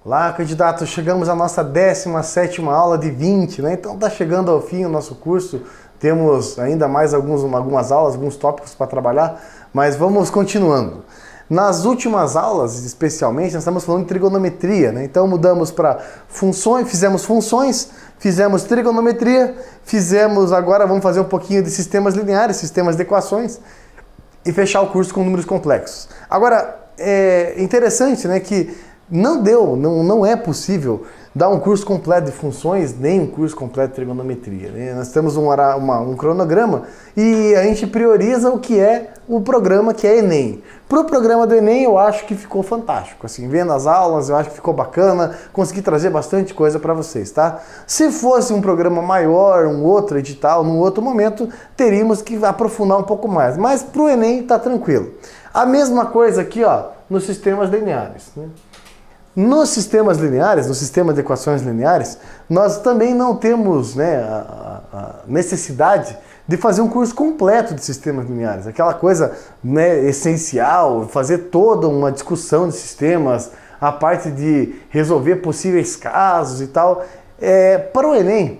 Lá, candidato, chegamos à nossa 17ª aula de 20, né? Então tá chegando ao fim o nosso curso. Temos ainda mais algumas aulas, alguns tópicos para trabalhar, mas vamos continuando. Nas últimas aulas, especialmente, nós estamos falando de trigonometria, né? Então mudamos para funções, fizemos trigonometria, agora vamos fazer um pouquinho de sistemas lineares, sistemas de equações e fechar o curso com números complexos. Agora, é interessante, né, que não é possível dar um curso completo de funções, nem um curso completo de trigonometria, né? Nós temos um cronograma e a gente prioriza o que é o programa que é Enem. Para o programa do Enem eu acho que ficou fantástico, assim, vendo as aulas eu acho que ficou bacana, consegui trazer bastante coisa para vocês, tá? Se fosse um programa maior, um outro edital, num outro momento, teríamos que aprofundar um pouco mais, mas para o Enem tá tranquilo. A mesma coisa aqui, ó, nos sistemas lineares, né? Nos sistemas lineares, no sistema de equações lineares, nós também não temos, né, a necessidade de fazer um curso completo de sistemas lineares. Aquela coisa, né, essencial, fazer toda uma discussão de sistemas, a parte de resolver possíveis casos e tal. Para o Enem,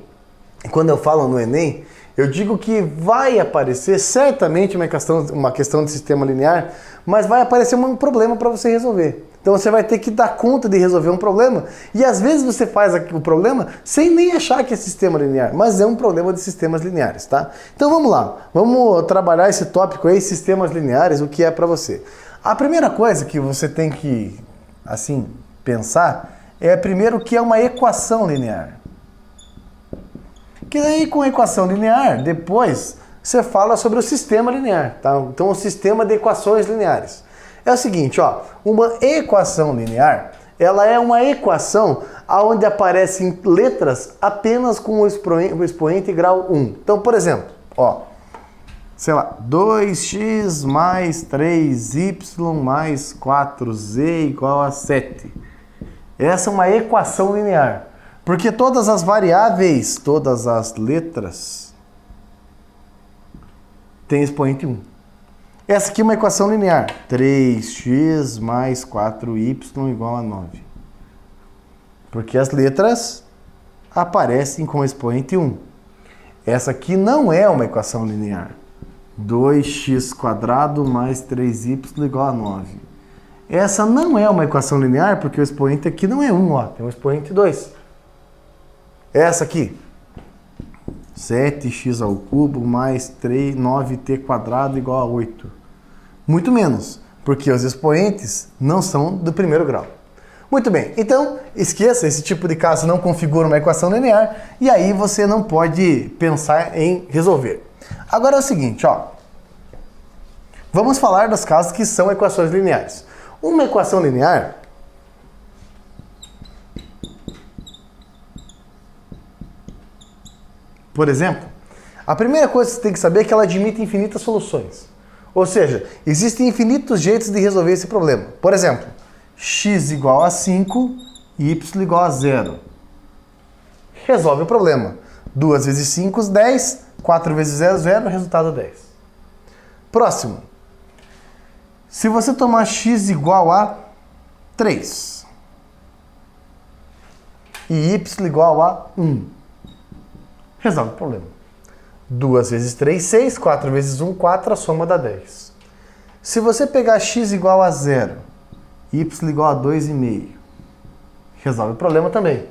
quando eu falo no Enem, eu digo que vai aparecer certamente uma questão de sistema linear, mas vai aparecer um problema para você resolver. Então você vai ter que dar conta de resolver um problema e às vezes você faz o problema sem nem achar que é sistema linear, mas é um problema de sistemas lineares, tá? Então vamos lá, vamos trabalhar esse tópico aí, sistemas lineares, o que é para você. A primeira coisa que você tem que, assim, pensar é primeiro que é uma equação linear. Que daí com a equação linear, depois você fala sobre o sistema linear, tá? Então o sistema de equações lineares. É o seguinte, ó, uma equação linear, ela é uma equação onde aparecem letras apenas com o expoente grau 1. Então, por exemplo, ó, sei lá, 2x mais 3y mais 4z igual a 7. Essa é uma equação linear, porque todas as variáveis, todas as letras têm expoente 1. Essa aqui é uma equação linear. 3x mais 4y igual a 9. Porque as letras aparecem com expoente 1. Essa aqui não é uma equação linear. 2x² mais 3y igual a 9. Essa não é uma equação linear porque o expoente aqui não é 1, ó, tem um expoente 2. Essa aqui. 7x³ mais 9t² igual a 8. Muito menos, porque os expoentes não são do primeiro grau. Muito bem, então esqueça, esse tipo de caso não configura uma equação linear e aí você não pode pensar em resolver. Agora é o seguinte, ó, vamos falar dos casos que são equações lineares. Uma equação linear por exemplo, a primeira coisa que você tem que saber é que ela admite infinitas soluções. Ou seja, existem infinitos jeitos de resolver esse problema. Por exemplo, x igual a 5 e y igual a 0. Resolve o problema. 2 vezes 5, 10. 4 vezes 0, 0. Resultado 10. Próximo. Se você tomar x igual a 3 e y igual a 1, resolve o problema. 2 vezes 3, 6. 4 vezes 1, 4. A soma dá 10. Se você pegar x igual a 0, y igual a 2,5, resolve o problema também.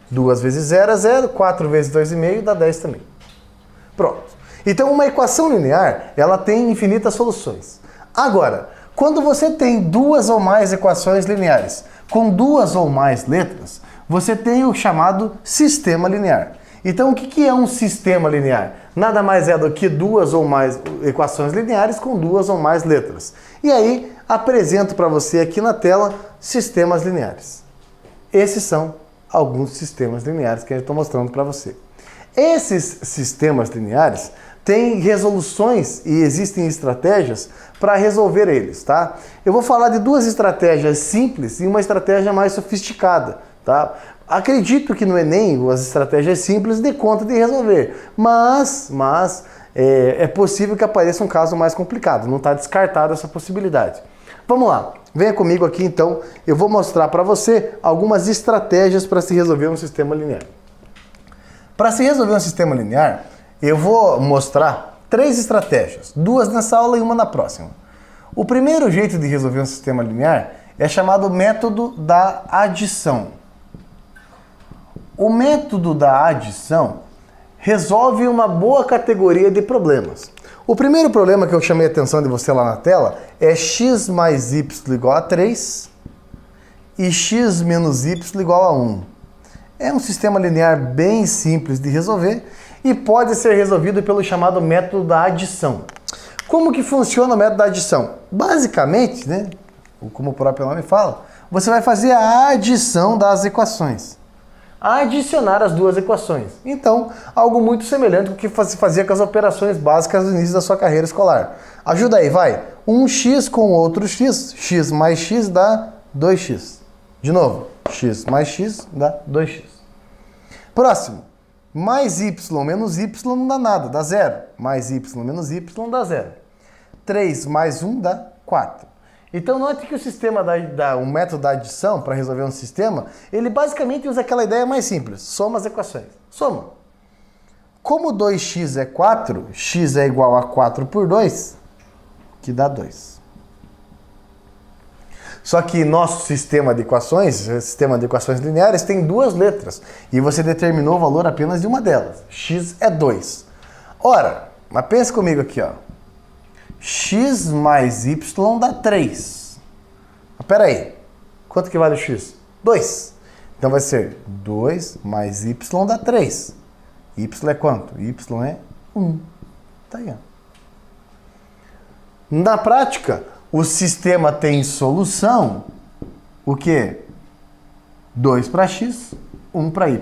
2 vezes 0 é 0. 4 vezes 2,5 dá 10 também. Pronto. Então uma equação linear, ela tem infinitas soluções. Agora, quando você tem duas ou mais equações lineares com duas ou mais letras, você tem o chamado sistema linear. Então, o que é um sistema linear? Nada mais é do que duas ou mais equações lineares com duas ou mais letras. E aí, apresento para você aqui na tela sistemas lineares. Esses são alguns sistemas lineares que eu estou mostrando para você. Esses sistemas lineares têm resoluções e existem estratégias para resolver eles, tá? Eu vou falar de duas estratégias simples e uma estratégia mais sofisticada, tá? Acredito que no Enem as estratégias simples dê conta de resolver, mas é possível que apareça um caso mais complicado, não está descartada essa possibilidade. Vamos lá, venha comigo aqui então, eu vou mostrar para você algumas estratégias para se resolver um sistema linear. Para se resolver um sistema linear, eu vou mostrar 3 estratégias, 2 nessa aula e uma na próxima. O primeiro jeito de resolver um sistema linear é chamado método da adição. O método da adição resolve uma boa categoria de problemas. O primeiro problema que eu chamei a atenção de você lá na tela é x mais y igual a 3 e x menos y igual a 1. É um sistema linear bem simples de resolver e pode ser resolvido pelo chamado método da adição. Como que funciona o método da adição? Basicamente, né, como o próprio nome fala, você vai fazer a adição das equações. Adicionar as 2 equações. Então, algo muito semelhante ao que se fazia com as operações básicas no início da sua carreira escolar. Ajuda aí, vai. Um x com outro x, x mais x dá 2x. De novo, x mais x dá 2x. Próximo. Mais y menos y não dá nada, dá 0. Mais y menos y dá 0. 3 mais 1 dá 4. Então note que o sistema o método da adição para resolver um sistema, ele basicamente usa aquela ideia mais simples. Soma as equações. Soma. Como 2x é 4, x é igual a 4 por 2, que dá 2. Só que nosso sistema de equações lineares, tem 2 letras. E você determinou o valor apenas de uma delas. X é 2. Ora, mas pensa comigo aqui, ó. X mais y dá 3. Mas pera aí. Quanto que vale o x? 2. Então vai ser 2 mais y dá 3. Y é quanto? Y é 1. Tá aí, ó. Na prática, o sistema tem solução, o quê? 2 para x, 1 para y.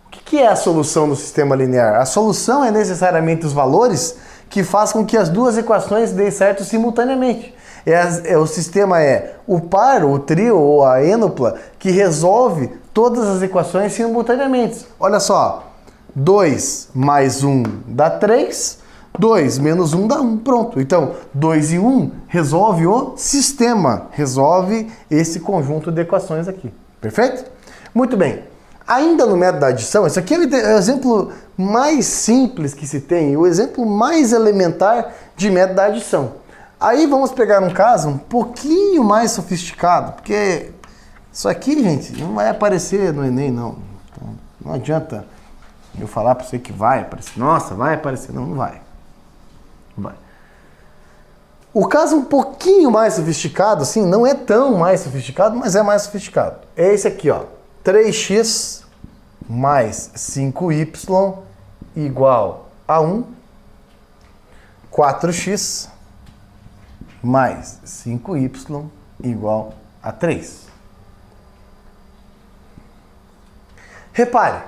O que é a solução do sistema linear? A solução é necessariamente os valores que fazem com que as 2 equações deem certo simultaneamente. O sistema é o par, o trio ou a ênupla que resolve todas as equações simultaneamente. Olha só, 2 mais 1 dá 3, 2 menos 1 dá 1, pronto. Então, 2 e 1 resolve o sistema, resolve esse conjunto de equações aqui. Perfeito? Muito bem. Ainda no método da adição, esse aqui é o exemplo mais simples que se tem, o exemplo mais elementar de método da adição. Aí vamos pegar um caso um pouquinho mais sofisticado, porque isso aqui, gente, não vai aparecer no Enem, não. Então, não adianta eu falar para você que vai aparecer. Nossa, vai aparecer. Não, não vai. Não vai. O caso um pouquinho mais sofisticado, assim, não é tão mais sofisticado, mas é mais sofisticado. É esse aqui, ó. 3x mais 5y igual a 1. 4x mais 5y igual a 3. Repare,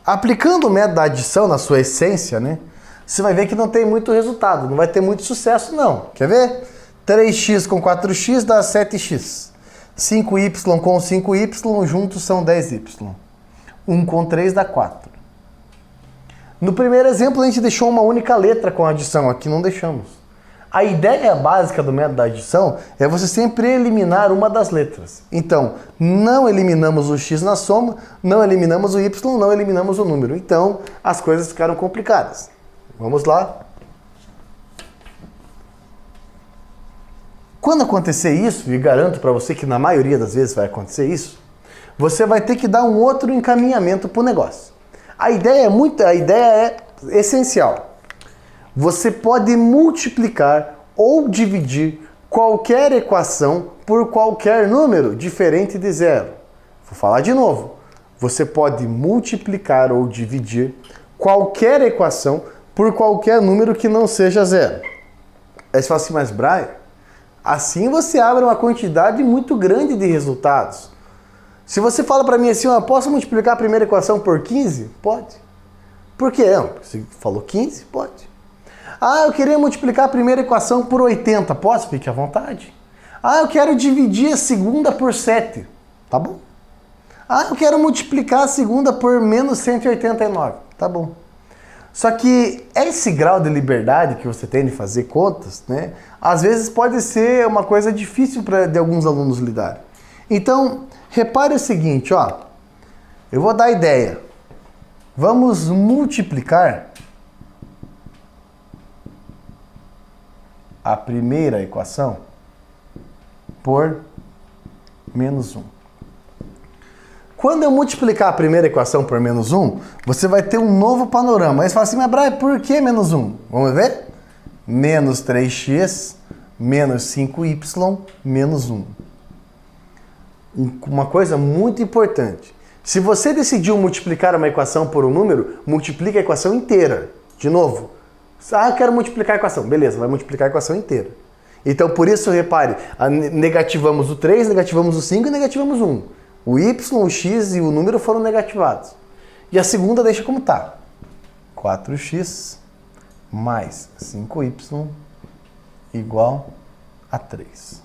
aplicando o método da adição na sua essência, né, você vai ver que não tem muito resultado, não vai ter muito sucesso não. Quer ver? 3x com 4x dá 7x. 5y com 5y juntos são 10y. 1 com 3 dá 4. No primeiro exemplo a gente deixou uma única letra com a adição, aqui não deixamos. A ideia básica do método da adição é você sempre eliminar uma das letras. Então, não eliminamos o x na soma, não eliminamos o y, não eliminamos o número. Então, as coisas ficaram complicadas. Vamos lá. Quando acontecer isso, e garanto para você que na maioria das vezes vai acontecer isso, você vai ter que dar um outro encaminhamento para o negócio. A ideia é essencial. Você pode multiplicar ou dividir qualquer equação por qualquer número diferente de 0. Vou falar de novo. Você pode multiplicar ou dividir qualquer equação por qualquer número que não seja 0. Aí você fala assim, mas Brian, assim você abre uma quantidade muito grande de resultados. Se você fala para mim assim, eu posso multiplicar a primeira equação por 15? Pode. Por quê? Não, você falou 15? Pode. Ah, eu queria multiplicar a primeira equação por 80. Posso? Fique à vontade. Ah, eu quero dividir a segunda por 7. Tá bom. Ah, eu quero multiplicar a segunda por menos 189. Tá bom. Só que esse grau de liberdade que você tem de fazer contas, né, às vezes pode ser uma coisa difícil de alguns alunos lidar. Então, repare o seguinte, ó, eu vou dar a ideia. Vamos multiplicar a primeira equação por menos 1. Quando eu multiplicar a primeira equação por menos 1, você vai ter um novo panorama. Aí você fala assim, mas Brian, por que menos 1? Vamos ver? Menos 3x, menos 5y, menos 1. Uma coisa muito importante. Se você decidiu multiplicar uma equação por um número, multiplica a equação inteira. De novo. Ah, eu quero multiplicar a equação. Beleza, vai multiplicar a equação inteira. Então, por isso, repare, negativamos o 3, negativamos o 5 e negativamos o 1. O y, o x e o número foram negativados. E a segunda deixa como está. 4x mais 5y igual a 3.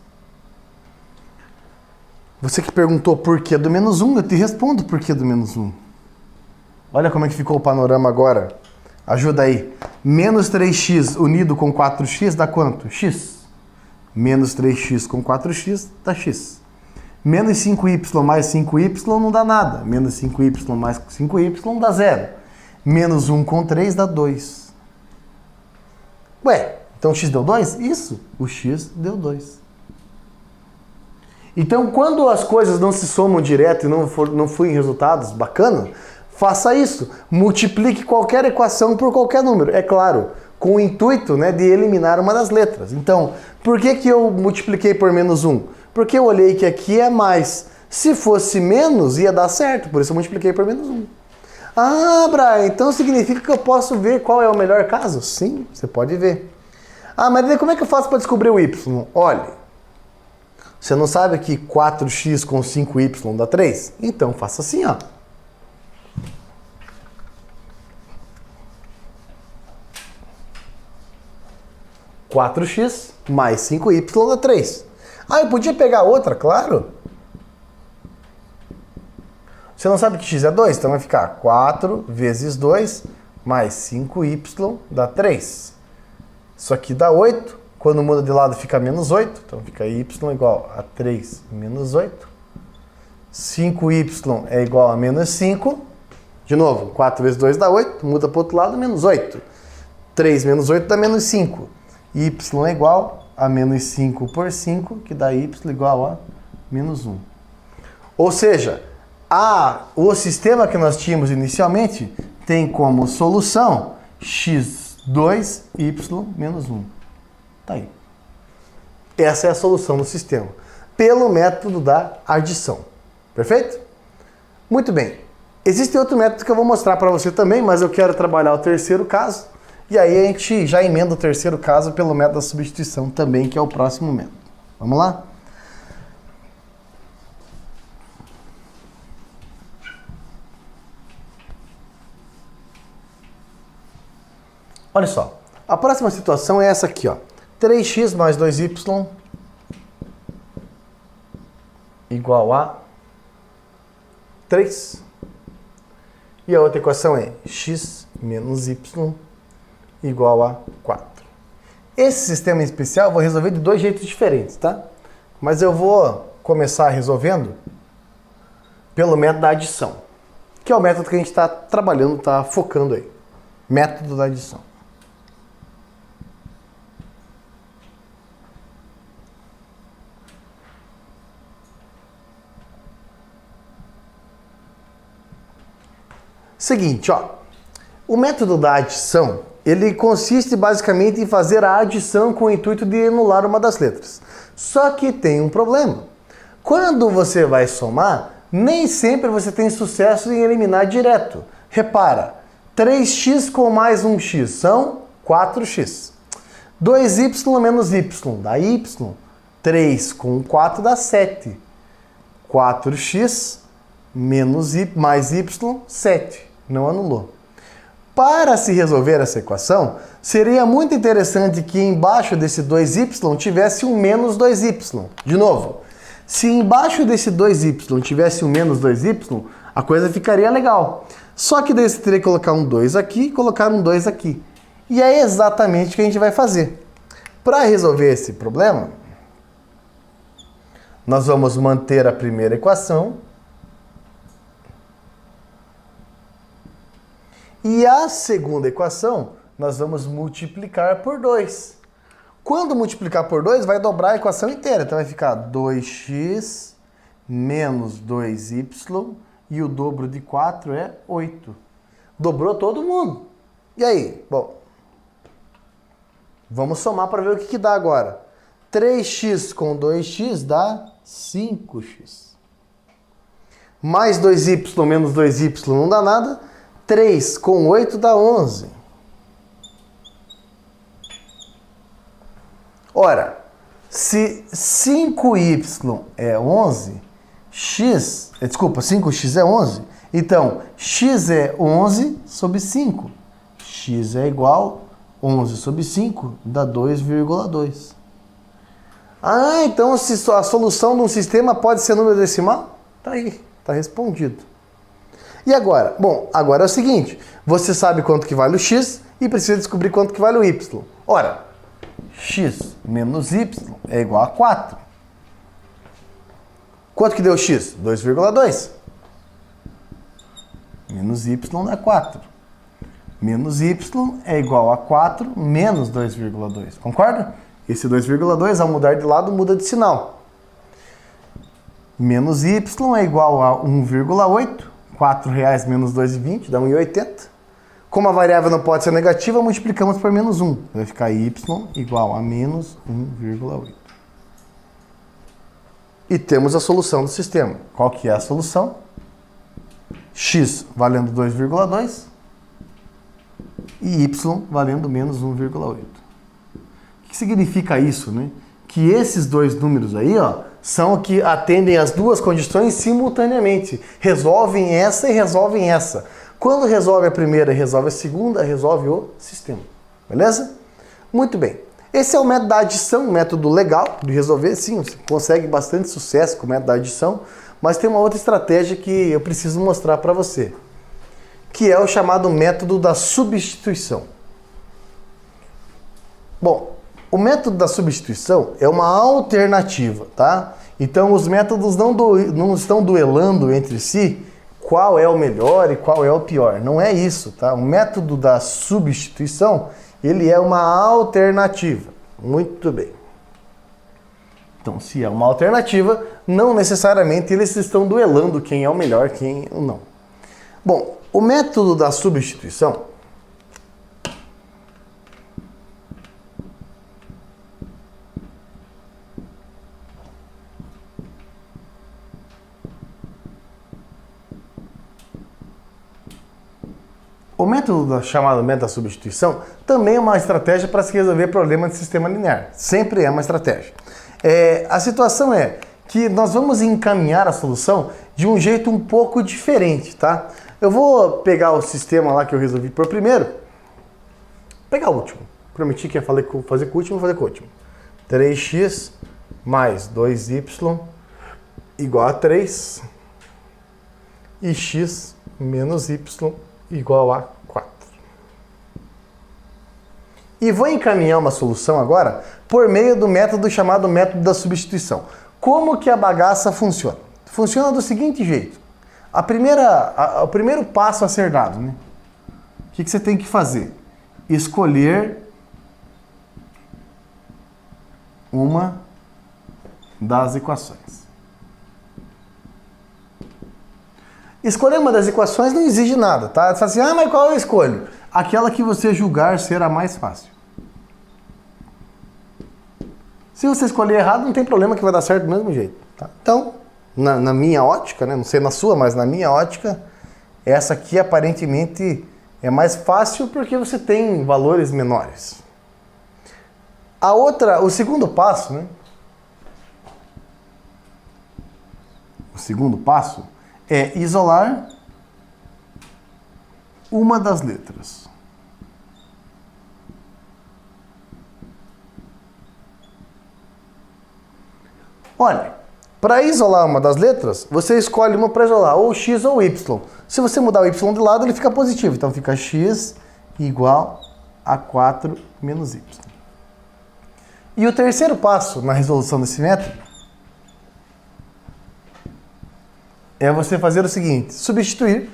Você que perguntou por que do menos 1, eu te respondo por que do menos 1. Olha como é que ficou o panorama agora. Ajuda aí. Menos 3x unido com 4x dá quanto? X. Menos 3x com 4x dá x. Menos 5y mais 5y não dá nada. Menos 5y mais 5y dá 0. Menos 1 com 3 dá 2. Ué, então o x deu 2? Isso, o x deu 2. Então, quando as coisas não se somam direto e não fluem resultados, bacana, faça isso. Multiplique qualquer equação por qualquer número. É claro, com o intuito, né, de eliminar uma das letras. Então, por que eu multipliquei por menos 1? Porque eu olhei que aqui é mais. Se fosse menos, ia dar certo. Por isso eu multipliquei por menos 1. Ah, Brian, então significa que eu posso ver qual é o melhor caso? Sim, você pode ver. Ah, mas como é que eu faço para descobrir o y? Olha, você não sabe que 4x com 5y dá 3? Então faça assim, ó. (4x) mais 5y dá 3. Ah, eu podia pegar outra, claro. Você não sabe que x é 2? Então vai ficar 4 vezes 2 mais 5y dá 3. Isso aqui dá 8. Quando muda de lado fica menos 8. Então fica y igual a 3 menos 8. 5y é igual a menos 5. De novo, 4 vezes 2 dá 8. Muda para o outro lado, menos 8. 3 menos 8 dá menos 5. Y é igual a menos 5 por 5, que dá y igual a menos 1. Ou seja, o sistema que nós tínhamos inicialmente tem como solução x2, y menos 1. Tá aí. Essa é a solução do sistema, pelo método da adição. Perfeito? Muito bem. Existe outro método que eu vou mostrar para você também, mas eu quero trabalhar o terceiro caso. E aí a gente já emenda o terceiro caso pelo método da substituição também, que é o próximo método. Vamos lá? Olha só, a próxima situação é essa aqui, ó. 3x mais 2y igual a 3. E a outra equação é x menos y igual a 4. Esse sistema em especial eu vou resolver de dois jeitos diferentes, tá? Mas eu vou começar resolvendo pelo método da adição, que é o método que a gente está trabalhando, está focando aí. Método da adição. Seguinte, ó. O método da adição, ele consiste basicamente em fazer a adição com o intuito de anular uma das letras. Só que tem um problema. Quando você vai somar, nem sempre você tem sucesso em eliminar direto. Repara, 3x com mais 1x são 4x. 2y menos y dá y. 3 com 4 dá 7. 4x menos mais y, 7. Não anulou. Para se resolver essa equação, seria muito interessante que embaixo desse 2y tivesse um menos 2y. De novo, se embaixo desse 2y tivesse um menos 2y, A coisa ficaria legal. Só que daí você teria que colocar um 2 aqui e colocar um 2 aqui. E é exatamente o que a gente vai fazer. Para resolver esse problema, nós vamos manter a primeira equação e a segunda equação nós vamos multiplicar por 2. Quando multiplicar por 2, vai dobrar a equação inteira. Então vai ficar 2x menos 2y e o dobro de 4 é 8. Dobrou todo mundo. E aí? Bom, vamos somar para ver o que dá agora. 3x com 2x dá 5x. Mais 2y menos 2y não dá nada. 3 com 8 dá 11. Ora, se 5y é 11, 5x é 11, então x é 11 sobre 5. X é igual a 11 sobre 5, dá 2,2. Ah, então se a solução de um sistema pode ser número decimal? Tá aí, tá respondido. E agora? Bom, agora é o seguinte, você sabe quanto que vale o x e precisa descobrir quanto que vale o y. Ora, x menos y é igual a 4. Quanto que deu x? 2,2. Menos y dá 4. Menos y é igual a 4 menos 2,2. Concorda? Esse 2,2, ao mudar de lado, muda de sinal. Menos y é igual a 1,8. R$ menos 2,20 dá 1,80. Como a variável não pode ser negativa, multiplicamos por menos 1. Vai ficar y igual a menos 1,8. E temos a solução do sistema. Qual que é a solução? X valendo 2,2 e y valendo menos 1,8. O que significa isso, né? Que esses dois números aí, ó, são que atendem as duas condições simultaneamente. Resolvem essa e resolvem essa. Quando resolve a primeira e resolve a segunda, resolve o sistema. Beleza? Muito bem. Esse é o método da adição, um método legal de resolver. Sim, você consegue bastante sucesso com o método da adição, mas tem uma outra estratégia que eu preciso mostrar para você, que é o chamado método da substituição. Bom, o método da substituição é uma alternativa, tá? Então os métodos não estão duelando entre si qual é o melhor e qual é o pior. Não é isso, tá? O método da substituição, ele é uma alternativa. Muito bem. Então, se é uma alternativa, não necessariamente eles estão duelando quem é o melhor, quem não. Bom, o método da substituição chamado método da substituição também é uma estratégia para se resolver problemas de sistema linear. Sempre é uma estratégia. A situação é que nós vamos encaminhar a solução de um jeito um pouco diferente, tá? Eu vou pegar o sistema lá que eu resolvi por primeiro, pegar o último. Prometi que ia fazer com o último, vou fazer com o último. 3x mais 2y igual a 3 e x menos y igual a 4. E vou encaminhar uma solução agora por meio do método chamado método da substituição. Como que a bagaça funciona? Funciona do seguinte jeito. O primeiro passo a ser dado, né? O que você tem que fazer? Escolher uma das equações. Escolher uma das equações não exige nada, tá? Você fala assim, mas qual eu escolho? Aquela que você julgar ser a mais fácil. Se você escolher errado, não tem problema que vai dar certo do mesmo jeito, tá? Então, na minha ótica, né? Não sei na sua, mas na minha ótica, essa aqui aparentemente é mais fácil porque você tem valores menores. O segundo passo, né? O segundo passo é isolar uma das letras. Olha, Para isolar uma das letras, você escolhe uma para isolar, ou x ou y. Se você mudar o y de lado, ele fica positivo. Então fica x igual a 4 menos y. E o terceiro passo na resolução desse método é você fazer o seguinte, substituir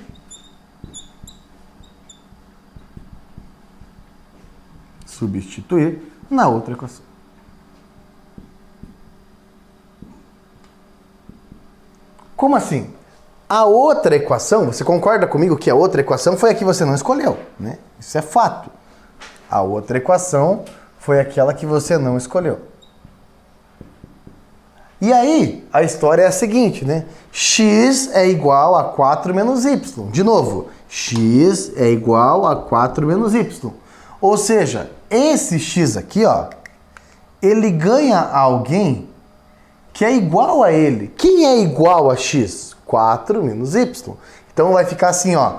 na outra equação. Como assim? A outra equação, você concorda comigo que a outra equação foi a que você não escolheu, né? Isso é fato. A outra equação foi aquela que você não escolheu. E aí, a história é a seguinte, né? X é igual a 4 menos y. De novo, x é igual a 4 menos y. Ou seja, esse x aqui, ó, ele ganha alguém que é igual a ele. Quem é igual a x? 4 menos y. Então vai ficar assim, ó,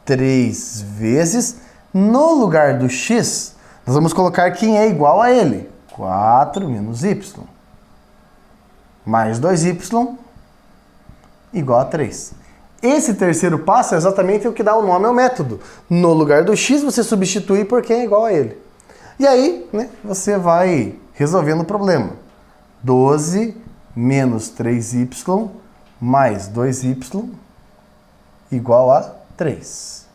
3 vezes, no lugar do x, nós vamos colocar quem é igual a ele. 4 menos y. Mais 2y igual a 3. Esse terceiro passo é exatamente o que dá o nome ao método. No lugar do x, você substitui por quem é igual a ele. E aí, né, você vai resolvendo o problema. 12 menos 3y mais 2y igual a 3.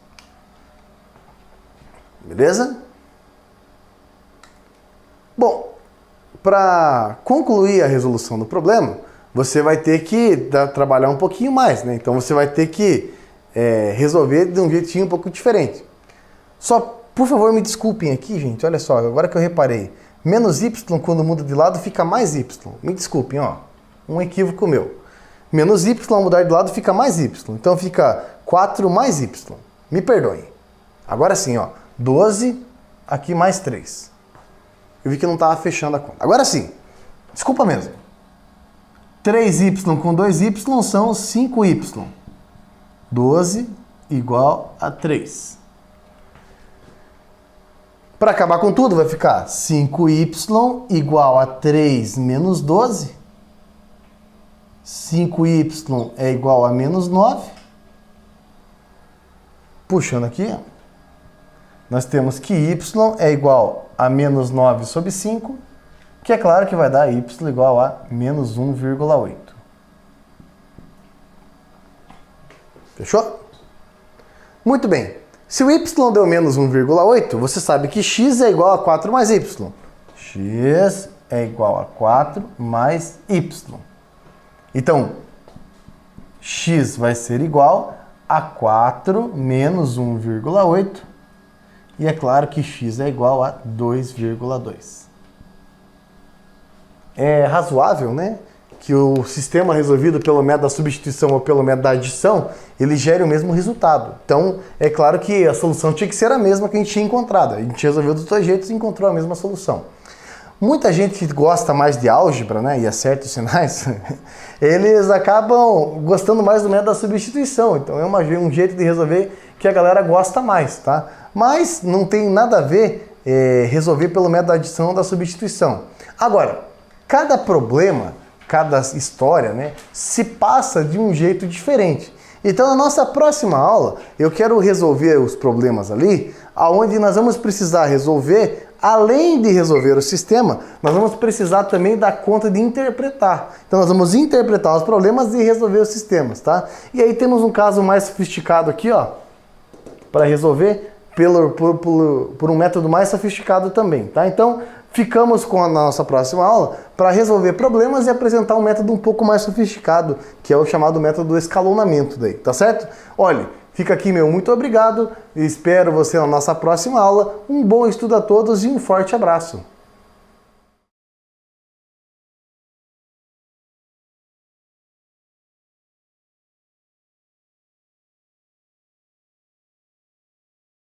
Beleza? Bom, para concluir a resolução do problema, você vai ter que trabalhar um pouquinho mais, né? Então você vai ter que resolver de um jeitinho um pouco diferente. Só, por favor, me desculpem aqui, gente. Olha só, agora que eu reparei. Menos y, quando muda de lado, fica mais y. Me desculpem, ó. Um equívoco meu. Menos y, ao mudar de lado, fica mais y. Então fica 4 mais y. Me perdoem. Agora sim, ó. 12, aqui mais 3. Eu vi que não estava fechando a conta. Agora sim. Desculpa mesmo. 3y com 2y são 5y. 12 igual a 3. Para acabar com tudo, vai ficar 5y igual a 3 menos 12. 5y é igual a menos 9. Puxando aqui, nós temos que y é igual a menos 9 sobre 5, que é claro que vai dar y igual a menos 1,8. Fechou? Muito bem. Se o y deu menos 1,8, você sabe que x é igual a 4 mais y. X é igual a 4 mais y. Então, x vai ser igual a 4 menos 1,8. E é claro que x é igual a 2,2. É razoável, né, que o sistema resolvido pelo método da substituição ou pelo método da adição, ele gere o mesmo resultado. Então, é claro que a solução tinha que ser a mesma que a gente tinha encontrado. A gente resolveu dos dois jeitos e encontrou a mesma solução. Muita gente que gosta mais de álgebra, né, e acerta os sinais, eles acabam gostando mais do método da substituição. Então, é um jeito de resolver que a galera gosta mais, tá? Mas não tem nada a ver resolver pelo método da adição ou da substituição. Agora, cada problema, cada história, né, se passa de um jeito diferente. Então, na nossa próxima aula, eu quero resolver os problemas ali, aonde nós vamos precisar resolver, além de resolver o sistema, nós vamos precisar também dar conta de interpretar. Então, nós vamos interpretar os problemas e resolver os sistemas, tá? E aí temos um caso mais sofisticado aqui, ó, para resolver por um método mais sofisticado também, tá? Então, ficamos com a nossa próxima aula para resolver problemas e apresentar um método um pouco mais sofisticado, que é o chamado método do escalonamento daí, tá certo? Olha, fica aqui meu muito obrigado, espero você na nossa próxima aula, um bom estudo a todos e um forte abraço!